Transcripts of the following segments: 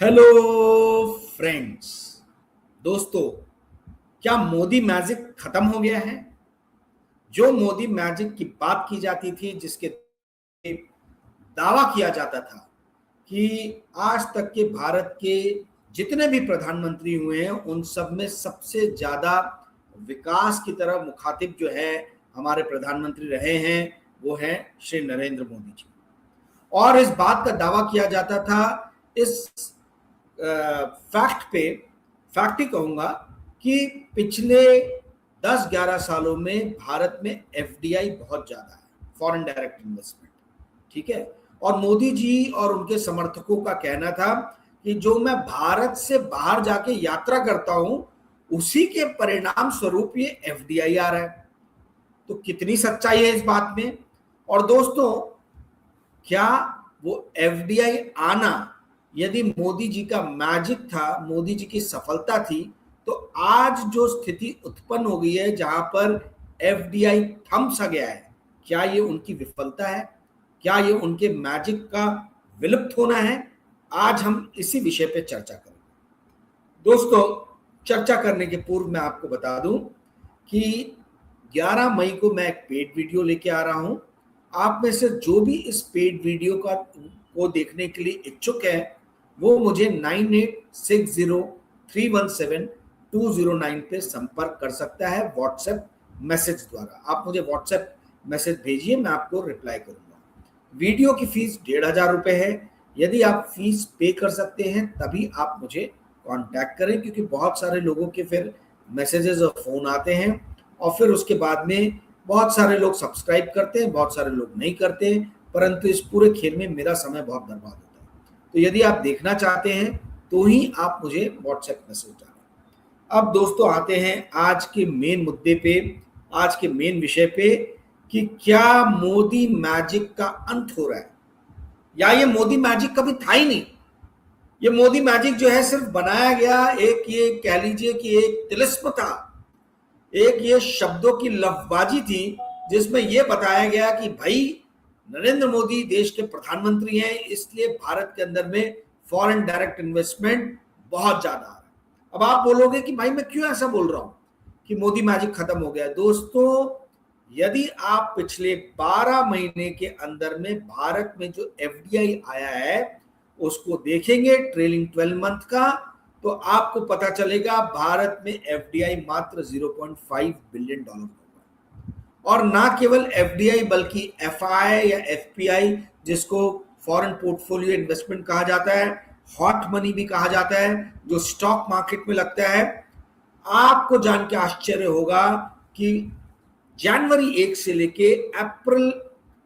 Hello friends, दोस्तों, क्या Modi magic खत्म हो गया है? जो मोदी मैजिक की बात की जाती थी, जिसके दावा किया जाता था कि आज तक के भारत के जितने भी प्रधानमंत्री हुए हैं उन सब में सबसे ज्यादा विकास की तरफ मुखातिब जो है हमारे प्रधानमंत्री रहे हैं, वो हैं श्री नरेंद्र मोदी जी। और इस बात का दावा किया जाता था, इस फैक्ट ही कहूंगा कि पिछले 10-11 सालों में भारत में एफडीआई बहुत ज्यादा है, फॉरेन डायरेक्ट इन्वेस्टमेंट। ठीक है। और मोदी जी और उनके समर्थकों का कहना था कि जो मैं भारत से बाहर जाके यात्रा करता हूं उसी के परिणाम स्वरूप ये एफडीआई आ रहा है। तो कितनी सच्चाई है इस बात में? और दोस्तों, क्या वो एफडीआई आना यदि मोदी जी का मैजिक था, मोदी जी की सफलता थी, तो आज जो स्थिति उत्पन्न हो गई है जहां पर एफडीआई थम सा गया है, क्या ये उनकी विफलता है? क्या ये उनके मैजिक का विलुप्त होना है? आज हम इसी विषय पे चर्चा करेंगे। दोस्तों, चर्चा करने के पूर्व मैं आपको बता दूं कि 11 मई को मैं एक पेड वीडियो लेके आ रहा हूं। आप में से जो भी इस पेड वीडियो को देखने के लिए इच्छुक है, वो मुझे 9860317209 पे संपर्क कर सकता है व्हाट्सएप मैसेज द्वारा। आप मुझे व्हाट्सएप मैसेज भेजिए, मैं आपको रिप्लाई करूंगा। वीडियो की फीस 1500 है। यदि आप फीस पे कर सकते हैं तभी आप मुझे कांटेक्ट करें, क्योंकि बहुत सारे लोगों के फिर मैसेजेस और फोन आते हैं और फिर उसके बाद में बहुत सारे लोग सब्सक्राइब करते हैं, बहुत सारे लोग नहीं करते हैं, परंतु इस पूरे खेल में मेरा समय बहुत बर्बाद होता है। तो यदि आप देखना चाहते हैं तो ही आप मुझे व्हाट्सएप मैसेज डालें। अब दोस्तों आते हैं आज के मेन मुद्दे पे, आज के मेन विषय पे कि क्या मोदी मैजिक का अंत हो रहा है या ये मोदी मैजिक कभी था ही नहीं। ये मोदी मैजिक जो है सिर्फ बनाया गया, एक ये कह लीजिए कि एक तिलिस्म था, एक ये शब्दों की लफबाजी थी जिसमें यह बताया गया कि भाई नरेंद्र मोदी देश के प्रधानमंत्री हैं, इसलिए भारत के अंदर में फॉरेन डायरेक्ट इन्वेस्टमेंट बहुत ज्यादा आ रहा है। अब आप बोलोगे कि भाई मैं क्यों ऐसा बोल रहा हूं कि मोदी मैजिक खत्म हो गया। दोस्तों, यदि आप पिछले 12 महीने के अंदर में भारत में जो एफडीआई आया है उसको देखेंगे, ट्रेलिंग 12 मंथ का, तो आपको पता चलेगा भारत में एफडीआई मात्र $0.5 बिलियन होगा। और ना केवल एफडीआई बल्कि एफआई या एफपीआई, जिसको फॉरेन पोर्टफोलियो इन्वेस्टमेंट कहा जाता है, हॉट मनी भी कहा जाता है, जो स्टॉक मार्केट में लगता है। आपको जान के आश्चर्य होगा कि जनवरी 1 से लेके अप्रैल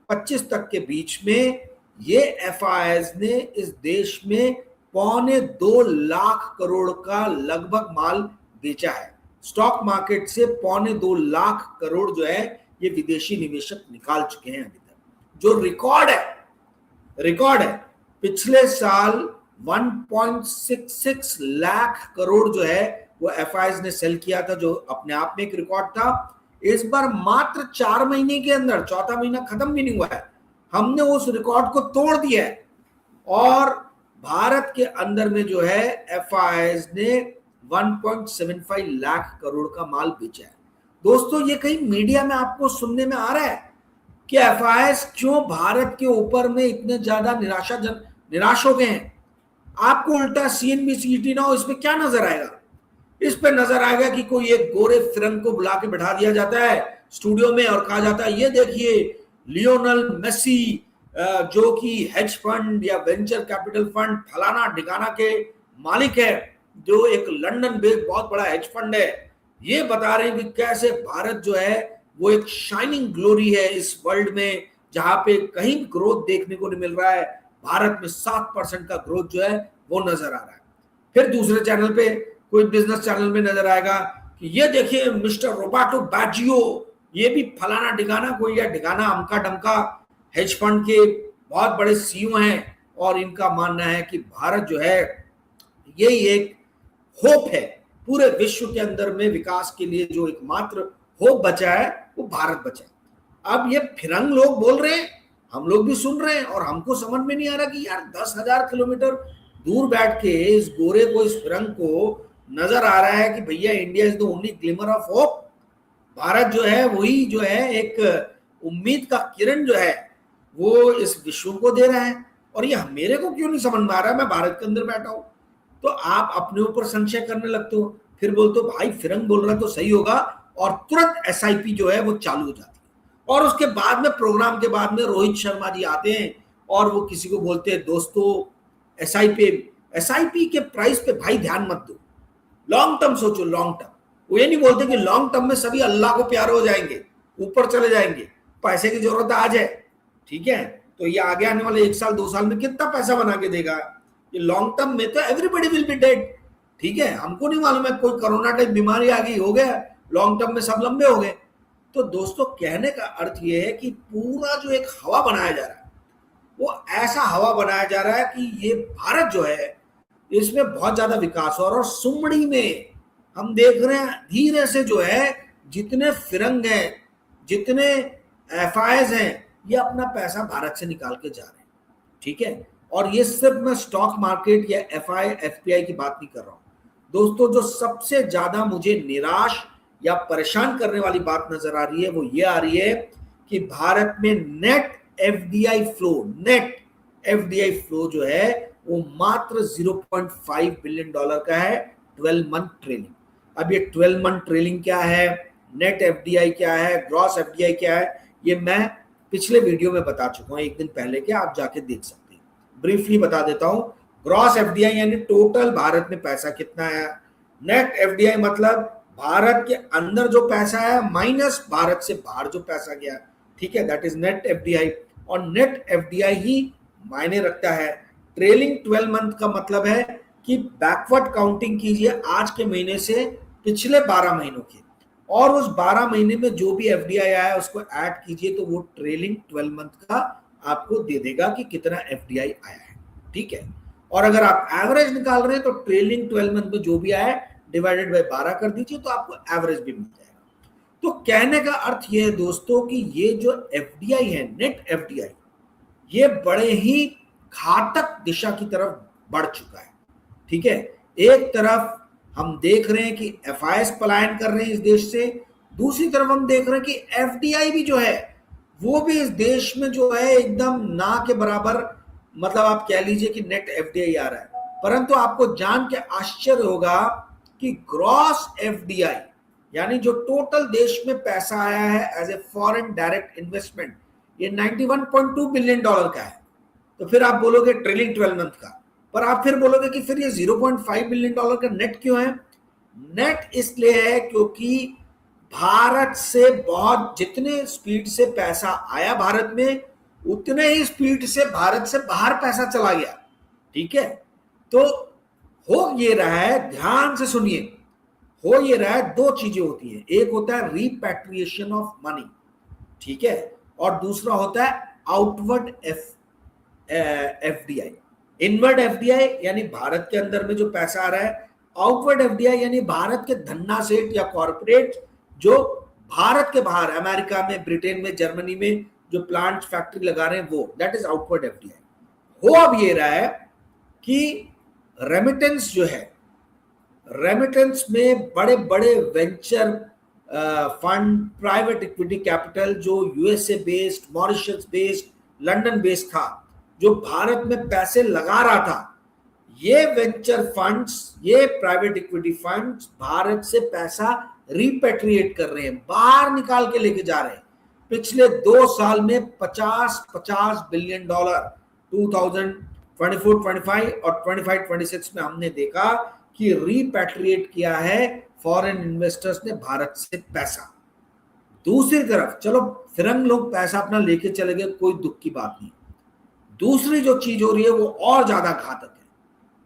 25 तक के बीच में ये एफआईएस ने इस देश में 1.25 करोड़ का लगभग माल बेचा है। स्टॉक मार्केट से 2.25 करोड़ जो है ये विदेशी निवेशक निकाल चुके हैं अभी तक, जो रिकॉर्ड है। पिछले साल 1.66 लाख करोड़ जो है वो एफआईएस ने सेल किया था, जो अपने आप में एक रिकॉर्ड था। इस बार मात्र 4 महीने के अंदर, चौथा महीना खत्म भी नहीं हुआ है, हमने उस रिकॉर्ड को तोड़ दिया है और भारत के अंदर में जो है एफआईएस ने 1.75 लाख करोड़ का माल बेचा है। दोस्तों, ये कहीं मीडिया में आपको सुनने में आ रहा है कि एफआईएस क्यों भारत के ऊपर में इतने ज्यादा निराश हो गए हैं? आपको उल्टा सीएनबीसी ईटी नाउ इसमें क्या नजर आएगा? इस पे नजर आएगा कि कोई एक गोरे फिरंग को बुला के बैठा दिया जाता है स्टूडियो में और कहा जाता है ये देखिए लियोनल मेसी, जो कि हेज फंड या वेंचर कैपिटल फंड फलाना ठिकाना के मालिक है, जो एक लंदन बेस्ड बहुत बड़ा हेज फंड है, ये बता रहे हैं कि कैसे भारत जो है वो एक शाइनिंग ग्लोरी है इस वर्ल्ड में, जहां पे कहीं ग्रोथ देखने को नहीं मिल रहा है। भारत में 7% का ग्रोथ जो है वो नजर आ रहा है। फिर दूसरे चैनल पे, कोई बिजनेस चैनल में नजर आएगा कि ये देखिए मिस्टर रोबर्टो बैजियो, ये भी फलाना ठिकाना कोई या ठिकाना अमका डमका हेज फंड के बहुत बड़े सीईओ हैं और इनका मानना है कि भारत जो है यही एक होप है पूरे विश्व के अंदर में विकास के लिए, जो एकमात्र होप बचा है वो भारत बचा है। अब ये फिरंग लोग बोल रहे हैं, हम लोग भी सुन रहे हैं और हमको समझ में नहीं आ रहा कि यार 10,000 किलोमीटर दूर बैठ के इस गोरे को, इस फिरंग को नजर आ रहा है कि भैया India is the only glimmer of hope, Bharat जो है वही जो है एक उम्मीद का किरण जो है वो इस विश्व को दे रहा है, और ये मेरे को क्यों नहीं समझ में आ रहा है, मैं भारत के अंदर बैठा हूं। तो आप अपने ऊपर संशय करने लगते हो, फिर बोलते हो भाई फिरंग बोल रहा है तो सही होगा, और तुरंत एसआईपी जो है वो चालू हो जाती है। और उसके बाद में, प्रोग्राम के बाद में रोहित शर्मा जी आते हैं और वो किसी को बोलते हैं दोस्तों एसआईपी के प्राइस पे भाई ध्यान मत दो, लॉन्ग टर्म सोचो, लॉन्ग टर्म। वो ये नहीं बोलते कि लॉन्ग टर्म में सभी अल्लाह को प्यारे हो जाएंगे, ऊपर चले जाएंगे, पैसे की जरूरत आज है, ठीक है, तो ये आगे आने वाले 1 साल 2 साल में कितना पैसा बना के देगा। ये लॉन्ग टर्म में तो एवरीबॉडी विल बी डेड, ठीक है, हमको नहीं मालूम है कोई कोरोना टाइप बीमारी आ गई, हो गया, लॉन्ग टर्म में सब लंबे हो गए। तो दोस्तों कहने का अर्थ ये है कि पूरा जो एक हवा बनाया जा रहा है वो ऐसा हवा बनाया जा रहा है कि ये भारत जो है इसमें बहुत ज्यादा विकास हो, और सुमड़ी में हम देख रहे हैं धीरे से जो है जितने फिरंग हैं, जितने एफआईएस हैं, ये अपना पैसा भारत से निकाल के जा रहे हैं, ठीक है। और ये सिर्फ मैं स्टॉक मार्केट या एफआई एफपीआई की बात नहीं कर रहा हूं दोस्तों। जो सबसे ज्यादा मुझे निराश या परेशान करने वाली बात नजर आ रही है वो ये आ रही है कि भारत में नेट एफडीआई फ्लो जो है वो मात्र 0.5 बिलियन डॉलर का है 12 मंथ ट्रेलिंग। अब ये 12 मंथ ट्रेलिंग क्या है, नेट एफडीआई क्या है, ग्रॉस एफडीआई क्या है, ये मैं पिछले वीडियो में बता चुका हूं 1 दिन पहले के, आप जाके देख सकते हैं। ब्रीफली बता देता हूं, ग्रॉस एफडीआई यानी टोटल भारत में पैसा कितना है, नेट एफडीआई मतलब भारत के अंदर जो पैसा है माइनस भारत से बाहर जो पैसा गया, ठीक है, दैट इज नेट एफडीआई। और नेट एफडीआई ही मायने रखता है। ट्रेलिंग 12 मंथ का मतलब है कि बैकवर्ड काउंटिंग कीजिए आज के महीने से पिछले 12 महीनों की, और उस 12 महीने में जो भी एफडीआई आया है उसको ऐड कीजिए, तो वो ट्रेलिंग 12 मंथ का आपको दे देगा कि कितना एफडीआई आया है, ठीक है। और अगर आप एवरेज निकाल रहे हैं तो ट्रेलिंग 12 मंथ में जो भी आया डिवाइडेड बाय 12 कर दीजिए, तो आपको एवरेज भी मिल जाएगा। तो कहने का अर्थ ये है दोस्तों कि ये जो एफडीआई है, नेट एफडीआई, ये बड़े ही घातक दिशा की तरफ बढ़ चुका है, ठीक है। एक तरफ हम देख रहे हैं कि एफआईएस पलायन कर रहे हैं इस देश से, दूसरी तरफ हम देख रहे हैं कि एफडीआई भी जो है वो भी इस देश में जो है एकदम ना के बराबर, मतलब आप कह लीजिए कि नेट एफडीआई आ रहा है। परंतु आपको जान के आश्चर्य होगा कि ग्रॉस एफडीआई यानी जो टोटल देश में पैसा आया है as a foreign direct investment, ये 91.2 बिलियन डॉलर का है। तो फिर आप बोलोगे ट्रेलिंग 12 मंथ का, पर आप फिर बोलोगे कि फिर ये 0.5 बिलियन डॉलर का नेट क्यों है। नेट इसलिए है क्योंकि भारत से बहुत, जितने स्पीड से पैसा आया भारत में, उतने ही स्पीड से भारत से बाहर पैसा चला गया, ठीक है। तो हो ये रहा है, ध्यान से सुनिए, हो ये रहा है, दो चीजें होती हैं, एक होता है रिपैट्रिएशन ऑफ मनी, ठीक है, और दूसरा होता है आउटवर्ड एफडीआई। इनवर्ड एफडीआई यानी भारत के अंदर में जो पैसा आ रहा है, आउटवर्ड एफडीआई यानी भारत के धन्ना सेठ या कॉर्पोरेट जो भारत के बाहर अमेरिका में, ब्रिटेन में, जर्मनी में जो प्लांट फैक्ट्री लगा रहे हैं, वो दैट इज आउटवर्ड एफडीआई। हो अब ये रहा है कि रेमिटेंस जो है, रेमिटेंस में बड़े बड़े venture fund, private equity capital जो USA based, Mauritius based, London based था, जो भारत में पैसे लगा रहा था, ये वेंचर फंड्स, ये प्राइवेट इक्विटी फंड्स भारत से पैसा रिपेट्रिएट कर रहे हैं, बाहर निकाल के लेके जा रहे हैं। पिछले 2 साल में 50 बिलियन डॉलर 2024-25 और 25-26 में हमने देखा कि रिपेट्रिएट किया है फॉरेन इन्वेस्टर्स ने भारत से पैसा। दूसरी तरफ चलो फिरंग लोग पैसा अपना लेके चले गए, कोई दुख की बात नहीं। दूसरी जो चीज हो रही है वो और ज्यादा घातक है,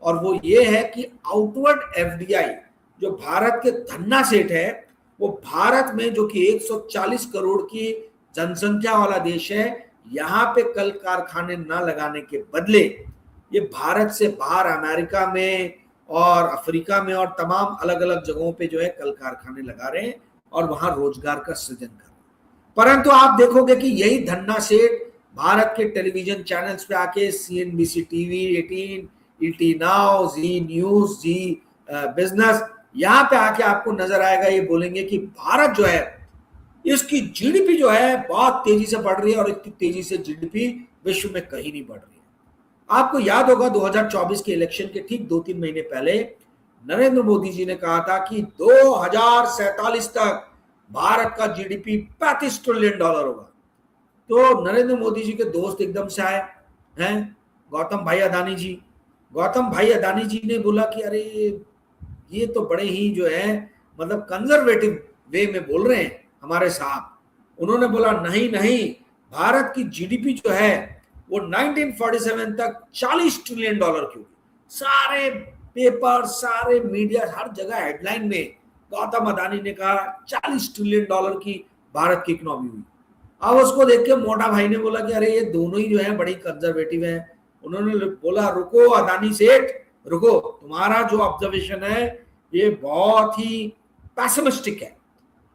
और वो ये है कि आउटवर्ड एफडीआई जो भारत के धन्ना सेठ है, वो भारत में जो कि 140 करोड़ की जनसंख्या वाला देश है, यहाँ पे कल कारखाने ना लगाने के बदले ये भारत से बाहर अमेरिका में और अफ्रीका में और तमाम अलग अलग जगहों पे जो है कल कारखाने लगा रहे हैं और वहां रोजगार का सृजन कर रहे हैं। परंतु आप देखोगे कि यही धन्ना सेठ भारत के टेलीविजन चैनल्स पे आके, सीएनबीसी टीवी 18, ईटी नाउ, जी न्यूज, जी बिजनेस, यहाँ पे आके आपको नजर आएगा, ये बोलेंगे कि भारत जो है इसकी जीडीपी जो है बहुत तेजी से बढ़ रही है और इतनी तेजी से जीडीपी विश्व में कहीं नहीं बढ़ रही है। आपको याद होगा 2024 के इलेक्शन के ठीक 2-3 महीने पहले नरेंद्र मोदी जी ने कहा था कि 2047 तक भारत का जीडीपी $35 ट्रिलियन होगा। तो नरेंद्र मोदी जी के दोस्त एकदम से आए हैं, गौतम भाई अदानी जी। गौतम भाई अदानी जी ने बोला कि अरे ये तो बड़े ही जो है मतलब कंजर्वेटिव वे में बोल रहे हैं हमारे साहब। उन्होंने बोला नहीं नहीं, भारत की जीडीपी जो है वो 1947 तक $40 ट्रिलियन की होगी। सारे पेपर, सारे मीडिया, हर जगह हेडलाइन में गौतम अदानी ने कहा $40 ट्रिलियन की भारत की इकोनॉमी हुई। अब उसको देख के मोटा भाई ने बोला कि अरे ये दोनों ही जो है बड़ी कंजर्वेटिव हैं। उन्होंने बोला रुको अदानी सेठ रुको, तुम्हारा जो ऑब्जर्वेशन है ये बहुत ही पैसिमिस्टिक है।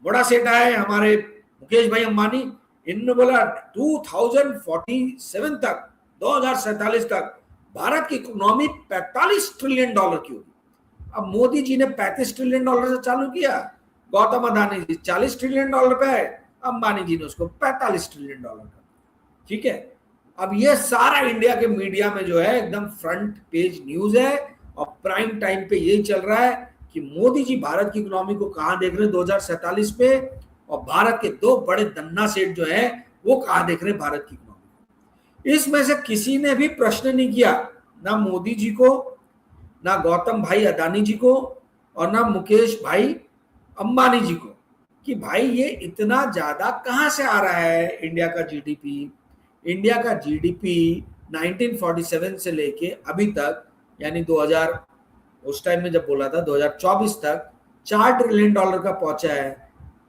बड़ा सेठ है हमारे मुकेश भाई अंबानी, इन्होंने बोला 2047 तक, 2047 तक भारत की इकोनॉमी $45 ट्रिलियन की होगी। अब मोदी जी ने $35 ट्रिलियन से चालू किया, गौतम अदानी जी $40 ट्रिलियन पे है, अंबानी जी ने उसको $45 ट्रिलियन का। ठीक है, अब ये सारा इंडिया के मीडिया में जो है एकदम फ्रंट पेज न्यूज है और प्राइम टाइम पे यही चल रहा है कि मोदी जी भारत की इकोनॉमी को कहां देख रहे हैं 2047 में, और भारत के दो बड़े दन्ना सेठ जो है वो कहां देख रहे हैं भारत की इकोनॉमी। इसमें से किसी ने भी प्रश्न नहीं किया, ना मोदी जी को, ना गौतम भाई अदानी जी को, और ना मुकेश भाई अंबानी जी को, कि भाई ये इतना ज्यादा कहां से आ रहा है इंडिया का जीडीपी। इंडिया का जीडीपी 1947 से लेके अभी तक यानी 2000 उस टाइम में जब बोला था 2024 तक $4 ट्रिलियन का पहुंचा है।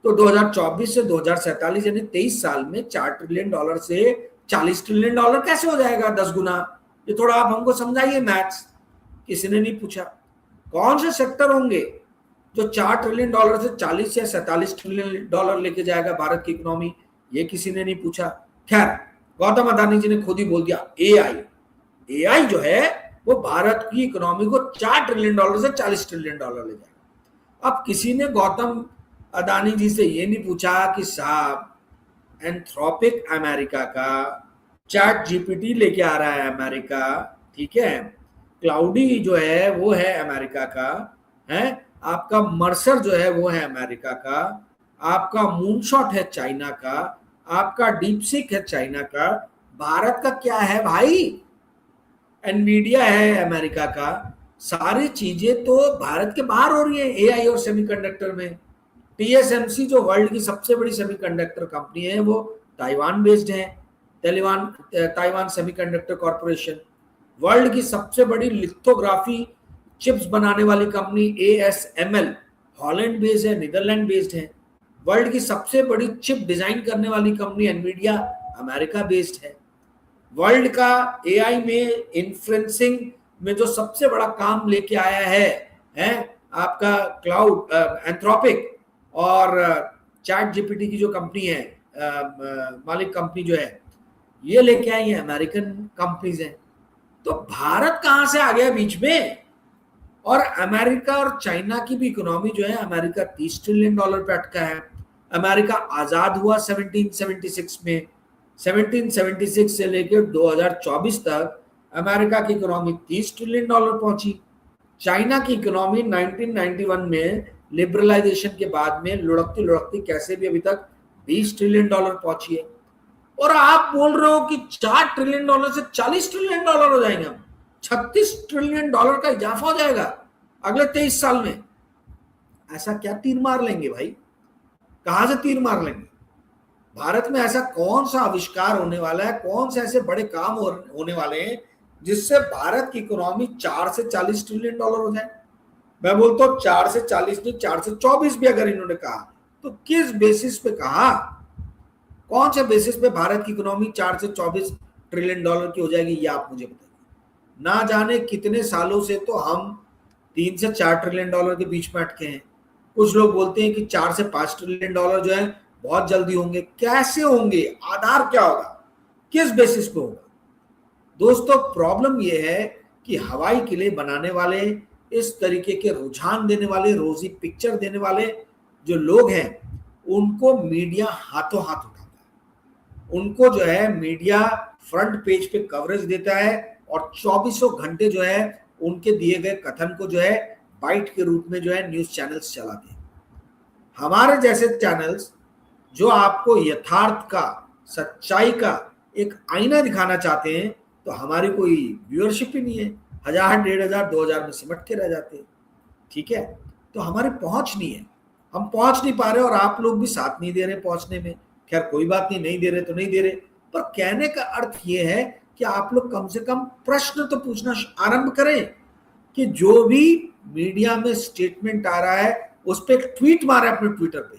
तो 2024 से 2047 यानी 23 साल में $4 ट्रिलियन से $40 ट्रिलियन कैसे हो जाएगा 10 गुना? ये थोड़ा आप हमको समझाइए मैथ्स। किसी ने नहीं पूछा। कौन से सेक्टर होंगे जो $4 ट्रिलियन से 40 या 47 ट्रिलियन लेके जाएगा भारत की इकोनॉमी? ये किसी ने नहीं पूछा। खैर, गौतम अदानी जी ने खुद ही बोल दिया एआई जो है वो भारत की इकोनॉमी को $4 ट्रिलियन से $40 ट्रिलियन ले जाएगा। अब किसी ने गौतम अदानी जी से ये नहीं पूछा कि साहब एंथ्रोपिक अमेरिका का, चैट जीपीटी लेके आ रहा है अमेरिका, ठीक है, क्लाउडी जो है वो है अमेरिका का, है आपका मर्सर जो है वो है अमेरिका का, आपका मूनशॉट है चाइना का, आपका डीपसीक है चाइना का, भारत का क्या है भाई? एनवीडिया है अमेरिका का। सारी चीजें तो भारत के बाहर हो रही है एआई और सेमीकंडक्टर में। टीएसएमसी जो वर्ल्ड की सबसे बड़ी सेमीकंडक्टर कंपनी है वो ताइवान बेस्ड है, ताइवान सेमीकंडक्टर कॉर्पोरेशन। वर्ल्ड की सबसे बड़ी लिथोग्राफी चिप्स बनाने वाली कंपनी एएसएमएल हॉलैंड बेस्ड है, नीदरलैंड बेस्ड है। वर्ल्ड की सबसे बड़ी चिप डिजाइन करने वाली कंपनी एनवीडिया अमेरिका बेस्ड है। वर्ल्ड का एआई में इन्फ्लुएंसिंग में जो सबसे बड़ा काम लेके आया है आपका क्लाउड एंथ्रोपिक और चैट जीपीटी की जो कंपनी है मालिक कंपनी जो है ये लेके आई है अमेरिकन कंपनीज हैं। तो भारत कहां से आ गया बीच में? और अमेरिका और चाइना की भी इकोनॉमी जो है, अमेरिका $30 ट्रिलियन पे अटका है। अमेरिका आजाद हुआ 1776 में, 1776 से लेकर 2024 तक अमेरिका की इकोनॉमी $30 ट्रिलियन पहुंची। चाइना की इकोनॉमी 1991 में लिबरलाइजेशन के बाद में लुढ़कती लुढ़कती कैसे भी अभी तक $20 ट्रिलियन पहुंची है। और आप बोल रहे हो कि $4 ट्रिलियन से $40 ट्रिलियन हो जाएंगे, हम $36 ट्रिलियन का इजाफा हो जाएगा अगले 23 साल में। ऐसा क्या तीर मार लेंगे भाई? कहां से तीर मार लेंगे? भारत में ऐसा कौन सा आविष्कार होने वाला है, कौन से ऐसे बड़े काम होने वाले हैं जिससे भारत की इकोनॉमी 4 से $40 ट्रिलियन हो जाए? मैं बोलता हूं 4 से 40 नहीं, 4 से 24 भी अगर इन्होंने कहा तो किस बेसिस पे कहा? कौन से बेसिस पे भारत की इकोनॉमी 4 से 24 ट्रिलियन की हो जाएगी, ये आप मुझे बताइए। ना जाने कितने सालों से तो हम 3 से 4 ट्रिलियन के बीच में अटके हैं। कुछ लोग बोलते हैं कि 4 से 5 ट्रिलियन जो है बहुत जल्दी होंगे। कैसे होंगे? आधार क्या होगा? किस बेसिस पे होगा? दोस्तों प्रॉब्लम यह है कि हवाई किले बनाने वाले, इस तरीके के रुझान देने वाले, रोजी पिक्चर देने वाले जो लोग हैं, उनको मीडिया हाथों हाथ उठाता है। उनको जो है मीडिया फ्रंट पेज पे कवरेज देता है और चौबीसों घंटे जो है उनके दिए गए कथन को जो है बाइट के रूप में जो है न्यूज चैनल्स चलाते हैं। हमारे जैसे चैनल्स जो आपको यथार्थ का, सच्चाई का एक आईना दिखाना चाहते हैं, तो हमारी कोई व्यूअरशिप ही नहीं है, 1000, 1500, 2000 में सिमट के रह जाते हैं। ठीक है, तो हमारी पहुंच नहीं है, हम पहुंच नहीं पा रहे और आप लोग भी साथ नहीं दे रहे पहुंचने में। खैर कोई बात नहीं, नहीं दे रहे तो नहीं दे रहे, पर कहने का अर्थ ये है कि आप लोग कम से कम प्रश्न तो पूछना आरंभ करें कि जो भी मीडिया में स्टेटमेंट आ रहा है उस पर एक ट्वीट मारे अपने ट्विटर पे,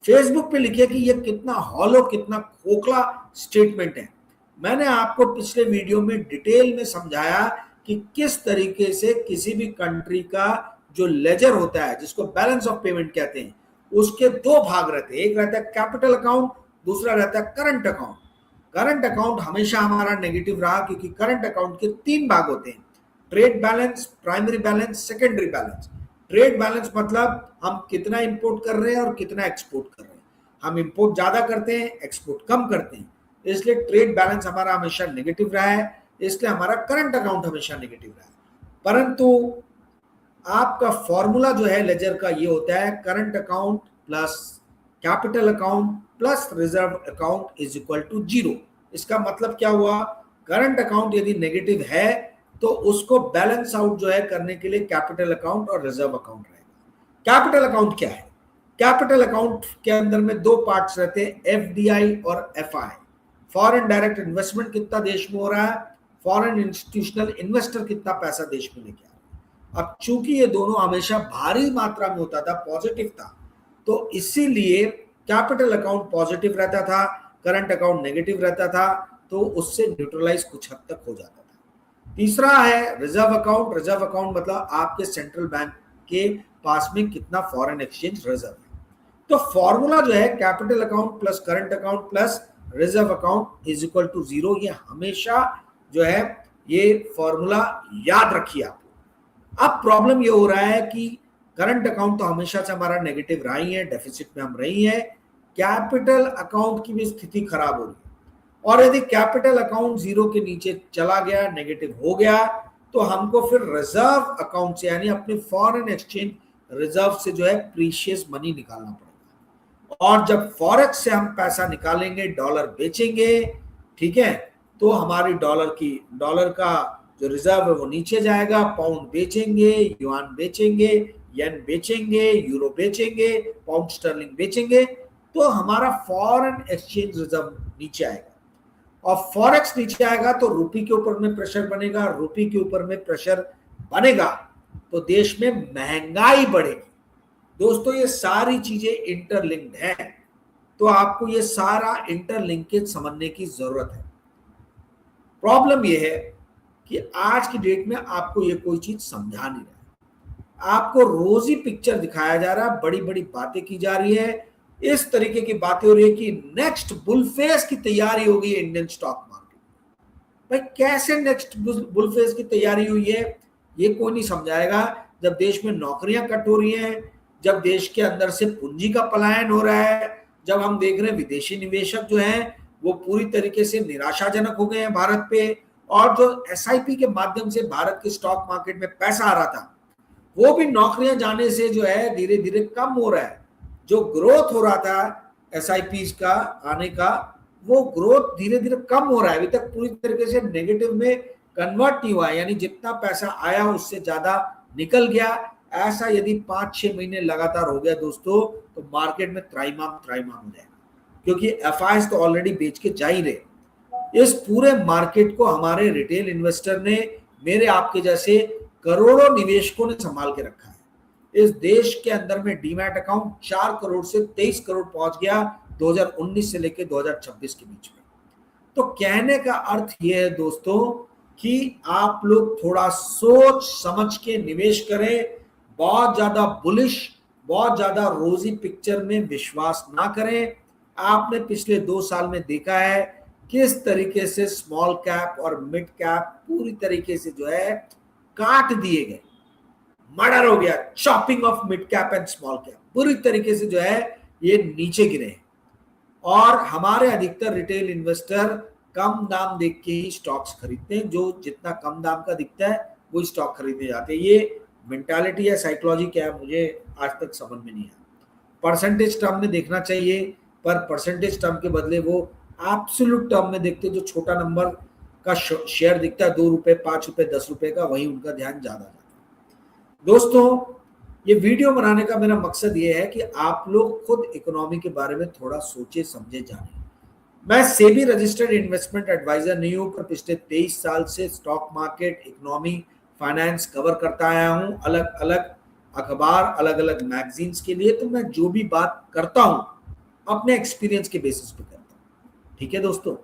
फेसबुक पे लिखिए कि ये कितना हॉलो, कितना खोखला स्टेटमेंट है। मैंने आपको पिछले वीडियो में डिटेल में समझाया कि किस तरीके से किसी भी कंट्री का जो लेजर होता है, जिसको बैलेंस ऑफ पेमेंट कहते हैं, उसके दो भाग रहते हैं। एक रहता है कैपिटल अकाउंट, दूसरा रहता है करंट अकाउंट। करंट अकाउंट हमेशा हमारा नेगेटिव रहा, क्योंकि करंट अकाउंट के 3 भाग होते हैं: trade balance, primary balance, secondary balance. Trade balance मतलब हम कितना इंपोर्ट कर रहे हैं और कितना एक्सपोर्ट कर रहे हैं। हम इंपोर्ट ज्यादा करते हैं, एक्सपोर्ट कम करते हैं, इसलिए ट्रेड बैलेंस हमारा हमेशा नेगेटिव रहा है, इसलिए हमारा करंट अकाउंट हमेशा नेगेटिव रहा है। परंतु आपका फॉर्मूला जो है लेजर का ये होता है: current account plus capital account plus reserve account is equal to 0। इसका मतलब क्या हुआ? करंट अकाउंट यदि नेगेटिव है तो उसको बैलेंस आउट जो है करने के लिए कैपिटल अकाउंट और रिजर्व अकाउंट रहेगा। कैपिटल अकाउंट क्या है? कैपिटल अकाउंट के अंदर में 2 पार्ट्स रहते हैं, एफडीआई और एफआई। फॉरेन डायरेक्ट इन्वेस्टमेंट कितना देश में हो रहा है, फॉरेन इंस्टीट्यूशनल इन्वेस्टर कितना पैसा देश में लेके आ रहा है। अब चूंकि ये दोनों हमेशा भारी मात्रा में होता था, पॉजिटिव था, तो इसीलिए कैपिटल अकाउंट पॉजिटिव रहता था, करंट अकाउंट नेगेटिव रहता था, तो उससे न्यूट्रलाइज कुछ हद तक हो जाता था। तीसरा है रिजर्व अकाउंट। रिजर्व अकाउंट मतलब आपके सेंट्रल बैंक के पास में कितना फॉरेन एक्सचेंज रिजर्व है। तो फॉर्मूला जो है capital account plus current account plus reserve account is equal to 0। ये हमेशा जो है ये फॉर्मूला याद रखिए आप। अब प्रॉब्लम ये हो रहा है कि करंट अकाउंट तो हमेशा से हमारा नेगेटिव रहा ही है, डेफिसिट में हम रही है, कैपिटल अकाउंट की भी स्थिति खराब हो रही है, और यदि कैपिटल अकाउंट 0 के नीचे चला गया, नेगेटिव हो गया, तो हमको फिर रिजर्व अकाउंट से यानी अपने फॉरेन एक्सचेंज रिजर्व से जो है प्रीशियस मनी निकालना पड़ेगा। और जब फॉरेक्स से हम पैसा निकालेंगे, डॉलर बेचेंगे, ठीक है, तो हमारी डॉलर का जो रिजर्व है वो नीचे जाएगा, पाउंड बेचेंगे, युआन बेचेंगे, येन बेचेंगे, यूरो बेचेंगे, पाउंड स्टर्लिंग बेचेंगे, तो हमारा फॉरेन एक्सचेंज रिजर्व नीचे आएगा। और फॉरेक्स नीचे आएगा तो रुपये के ऊपर में प्रेशर बनेगा, रुपये के ऊपर में प्रेशर बनेगा तो देश में महंगाई बढ़ेगी। दोस्तों ये सारी चीजें इंटरलिंक्ड हैं, तो आपको ये सारा इंटरलिंकेज समझने की जरूरत है। प्रॉब्लम ये है कि आज की डेट में आपको ये कोई चीज समझा नहीं रहा है, आपको रोज ही पिक्चर दिखाया जा रहा है, बड़ी बड़ी बातें की जा रही है, इस तरीके की बातें हो रही है कि नेक्स्ट बुलफेस की तैयारी हो गई है इंडियन स्टॉक मार्केट। भाई कैसे नेक्स्ट बुलफेस की तैयारी हुई है ये कोई नहीं समझाएगा। जब देश में नौकरियां कट हो रही हैं, जब देश के अंदर से पूंजी का पलायन हो रहा है, जब हम देख रहे हैं विदेशी निवेशक जो हैं वो पूरी तरीके से निराशाजनक हो गए हैं भारत पे, और जो एसआईपी के माध्यम से भारत के स्टॉक मार्केट में पैसा आ रहा था वो भी नौकरियां जाने से जो है धीरे धीरे कम हो रहा है। जो ग्रोथ हो रहा था एसआईपीज का आने का, वो ग्रोथ धीरे धीरे कम हो रहा है, अभी तक पूरी तरीके से नेगेटिव में कन्वर्ट नहीं हुआ है, यानी जितना पैसा आया उससे ज्यादा निकल गया। ऐसा यदि 5-6 महीने लगातार हो गया दोस्तों तो मार्केट में त्राइमाम हो जाएगा, क्योंकि एफआईएस तो ऑलरेडी बेच के जा ही रहे। इस पूरे मार्केट को हमारे रिटेल इन्वेस्टर ने, मेरे आपके जैसे करोड़ों निवेशकों ने संभाल के रखा है। इस देश के अंदर में डीमैट अकाउंट 4 करोड़ से 23 करोड़ पहुंच गया 2019 से लेकर 2026 के बीच में। तो कहने का अर्थ यह है दोस्तों कि आप लोग थोड़ा सोच समझ के निवेश करें, बहुत ज्यादा बुलिश, बहुत ज्यादा रोजी पिक्चर में विश्वास ना करें। आपने पिछले 2 साल में देखा है किस तरीके से स्मॉल कैप और मिड कैप पूरी तरीके से जो है काट दिए गए, मर्डर हो गया, chopping of mid cap and small cap, बुरी तरीके से जो है ये नीचे गिरे हैं। और हमारे अधिकतर रिटेल इन्वेस्टर कम दाम देख के ही स्टॉक्स खरीदते हैं, जो जितना कम दाम का दिखता है वो स्टॉक खरीदने जाते हैं। ये मेंटालिटी है, साइकोलॉजी क्या है, मुझे आज तक समझ में नहीं आया। परसेंटेज टर्म में देखना चाहिए, पर परसेंटेज टर्म के बदले वो एब्सोल्यूट टर्म में देखते, जो छोटा नंबर का शेयर दिखता है, 2 रुपए, 5 रुपए, 10 रुपए का, वही उनका ध्यान ज्यादा जाता है। दोस्तों, ये वीडियो बनाने का मेरा मकसद ये है कि आप लोग खुद इकोनॉमी के बारे में थोड़ा सोचे समझे जाने। मैं सेबी रजिस्टर्ड इन्वेस्टमेंट एडवाइजर नहीं हूं, पर पिछले 23 साल से stock market, economy, finance cover करता आया हूं, अलग अलग अखबार, अलग अलग मैगजीन्स के लिए। तो मैं जो भी बात करता हूं अपने एक्सपीरियंस के बेसिस पे करता हूं, ठीक है दोस्तों।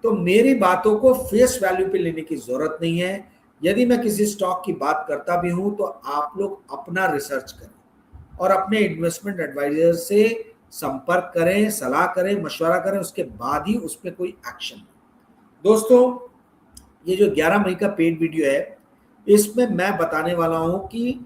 तो मेरी बातों को फेस वैल्यू पे लेने की जरूरत नहीं है। यदि मैं किसी स्टॉक की बात करता भी हूं तो आप लोग अपना रिसर्च करें और अपने इन्वेस्टमेंट एडवाइजर से संपर्क करें, सलाह करें, मशवरा करें, उसके बाद ही उस पर कोई एक्शन लें। दोस्तों, ये जो 11 मई का पेड वीडियो है, इसमें मैं बताने वाला हूं कि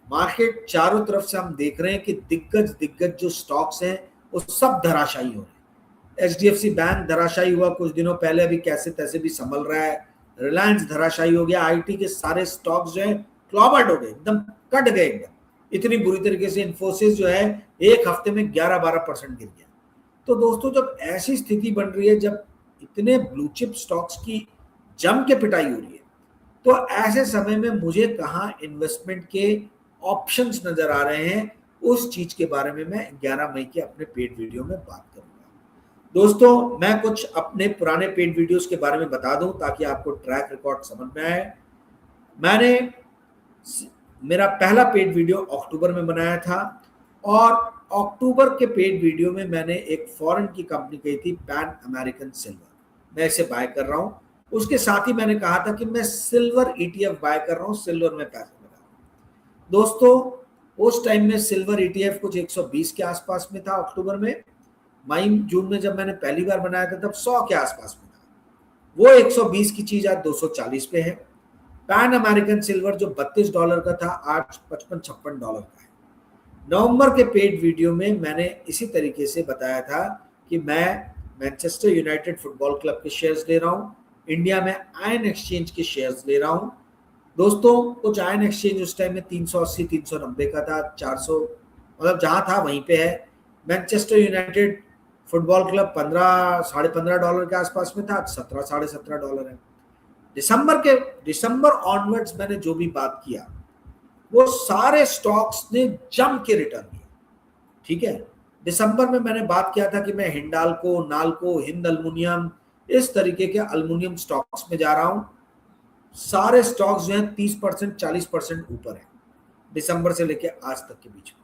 मार्केट चारों तरफ से हम देख रहे हैं कि दिग्गज जो स्टॉक्स हैं वो सब धराशायी हो रहे हैं। HDFC बैंक धराशायी हुआ कुछ दिनों पहले, अभी कैसे तैसे भी संभल रहा है। रिलायंस धराशायी हो गया, IT के सारे स्टॉक्स जो है क्लॉबर्ड हो गए, एकदम कट गए एकदम, इतनी बुरी तरीके से। इन्फोसिस जो है एक हफ्ते में 11-12% गिर गया। तो दोस्तों, जब ऐसी स्थिति बन रही है, जब इतने ब्लू चिप स्टॉक्स की जम के पिटाई हो रही है, तो ऐसे समय में मुझे कहाँ इन्वेस्टमेंट के ऑप्शंस नजर आ रहे हैं, उस चीज के बारे में मैं 11 मई के अपने पेड वीडियो में बात करूंगा। दोस्तों, मैं कुछ अपने पुराने पेड वीडियोस के बारे में बता दूं ताकि आपको ट्रैक रिकॉर्ड समझ में आए। मेरा पहला पेड वीडियो अक्टूबर में बनाया था, और अक्टूबर के पेड वीडियो में मैंने एक फॉरेन की कंपनी कही थी, पैन अमेरिकन सिल्वर, मैं इसे बाय कर रहा हूं। उसके साथ ही मैंने कहा था कि मैं सिल्वर ETF बाय कर रहा हूं, सिल्वर में पैसे लगा रहा हूं। दोस्तों, उस टाइम में सिल्वर ETF कुछ 120 के आसपास में था अक्टूबर में। मई जून में जब मैंने पहली बार बनाया था तब 100 के आसपास में था। वो 120 की चीज आज 240 पे है। पैन अमेरिकन सिल्वर जो $32 का था, आज $55-56 का है। नवंबर के पेड वीडियो में मैंने इसी तरीके से बताया था कि मैं मैनचेस्टर यूनाइटेड फुटबॉल क्लब के शेयर्स ले रहा हूं, इंडिया में आयन एक्सचेंज के शेयर्स ले रहा हूं। दोस्तों, कुछ आयन एक्सचेंज उस टाइम में 380-390 का था, 400 मतलब जहां था वहीं पे है। मैनचेस्टर यूनाइटेड फुटबॉल क्लब $15-15.5 के आसपास में था, $17-17.5 है। दिसंबर ऑनवर्ड्स मैंने जो भी बात किया वो सारे स्टॉक्स ने जम के रिटर्न किया, ठीक है। दिसंबर में मैंने बात किया था कि मैं हिंडाल्को, नाल्को, हिंद एल्युमिनियम, इस तरीके के एल्युमिनियम स्टॉक्स में जा रहा हूं। सारे स्टॉक्स जो हैं 30%, 40% ऊपर है दिसंबर से लेके आज तक के बीच में।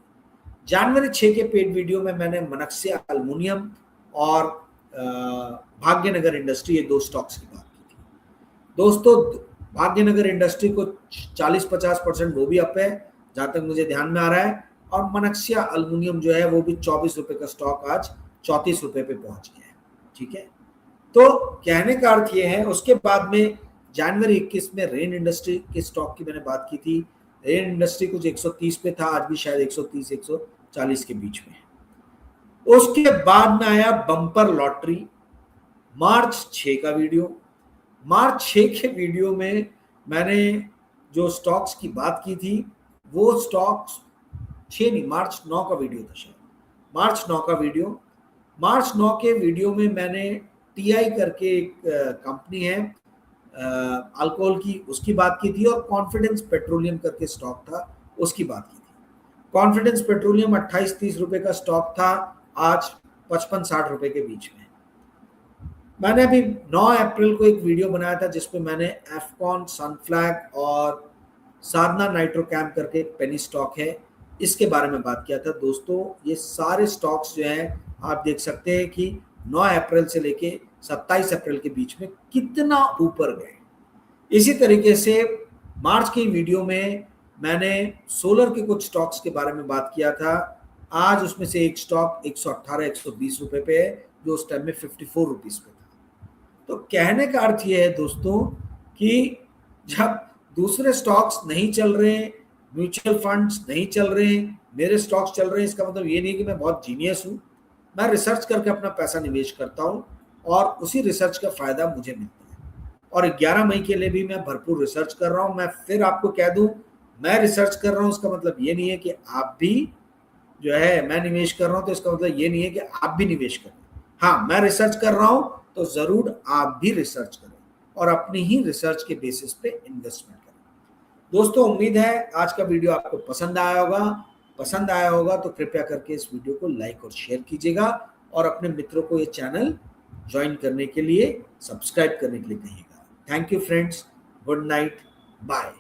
जनवरी 6 के पेड वीडियो में मैंने मनक्सिया एल्युमिनियम और भाग्यनगर इंडस्ट्री, ये 2 स्टॉक्स की बात की थी। दोस्तों, भाग्यनगर इंडस्ट्री को 40-50% वो भी अप है जहां तक मुझे ध्यान में आ रहा है, और मनक्सिया एल्युमिनियम जो है वो भी 24 रुपए का स्टॉक आज 34 रुपए पे पहुंच गया है, ठीक है। तो कहने का अर्थ ये है, उसके बाद में जनवरी 21 में रेन इंडस्ट्री के स्टॉक की मैंने बात की थी। रेन इंडस्ट्री कुछ 130 पे था, आज भी शायद 130-140 के बीच में है। उसके बाद में आया बम्पर लॉटरी, मार्च 6 का वीडियो। मार्च 6 के वीडियो में मैंने जो स्टॉक्स की बात की थी वो स्टॉक्स 6 नहीं, मार्च 9 का वीडियो था शायद, मार्च 9 का वीडियो। मार्च 9 के वीडियो में मैंने TI करके एक कंपनी है अल्कोहल की, उसकी बात की थी, और कॉन्फिडेंस पेट्रोलियम करके स्टॉक था, उसकी बात की थी। कॉन्फिडेंस पेट्रोलियम 28-30 रुपए का स्टॉक था, आज 55-60 रुपए के बीच में। मैंने अभी 9 अप्रैल को एक वीडियो बनाया था जिसमें मैंने एफकॉन, सनफ्लैग और साधना नाइट्रोकैम करके पेनी स्टॉक है, इसके बारे में बात किया था। दोस्तों, ये सारे स्टॉक्स जो हैं आप देख सकते हैं कि 9 अप्रैल से लेके 27 अप्रैल के बीच में कितना ऊपर गए। इसी तरीके से मार्च की वीडियो में मैंने सोलर के कुछ स्टॉक्स के बारे में बात किया था, आज उसमें से एक स्टॉक 118-120 रुपए पे है, जो उस टाइम में 54 रुपीज पे था। तो कहने का अर्थ यह है दोस्तों कि जब दूसरे स्टॉक्स नहीं चल रहे हैं, म्यूचुअल फंड्स नहीं चल रहे हैं, मेरे स्टॉक्स चल रहे हैं, इसका मतलब ये नहीं कि मैं बहुत जीनियस हूँ। मैं रिसर्च करके अपना पैसा निवेश करता हूँ और उसी रिसर्च का फायदा मुझे मिलता है। और 11 मई के लिए भी मैं भरपूर रिसर्च कर रहा हूँ। मैं फिर आपको कह दूं, मैं रिसर्च कर रहा हूँ इसका मतलब ये नहीं है कि आप भी जो है, मैं निवेश कर रहा हूँ तो इसका मतलब ये नहीं है कि आप भी निवेश करें। हाँ, मैं रिसर्च कर रहा हूँ तो जरूर आप भी रिसर्च करें और अपनी ही रिसर्च के बेसिस पे इन्वेस्टमेंट करें। दोस्तों, उम्मीद है आज का वीडियो आपको पसंद आया होगा। पसंद आया होगा तो कृपया करके इस वीडियो को लाइक और शेयर कीजिएगा और अपने मित्रों को ये चैनल ज्वाइन करने के लिए, सब्सक्राइब करने के लिए कहिएगा। Thank you friends, good night, bye.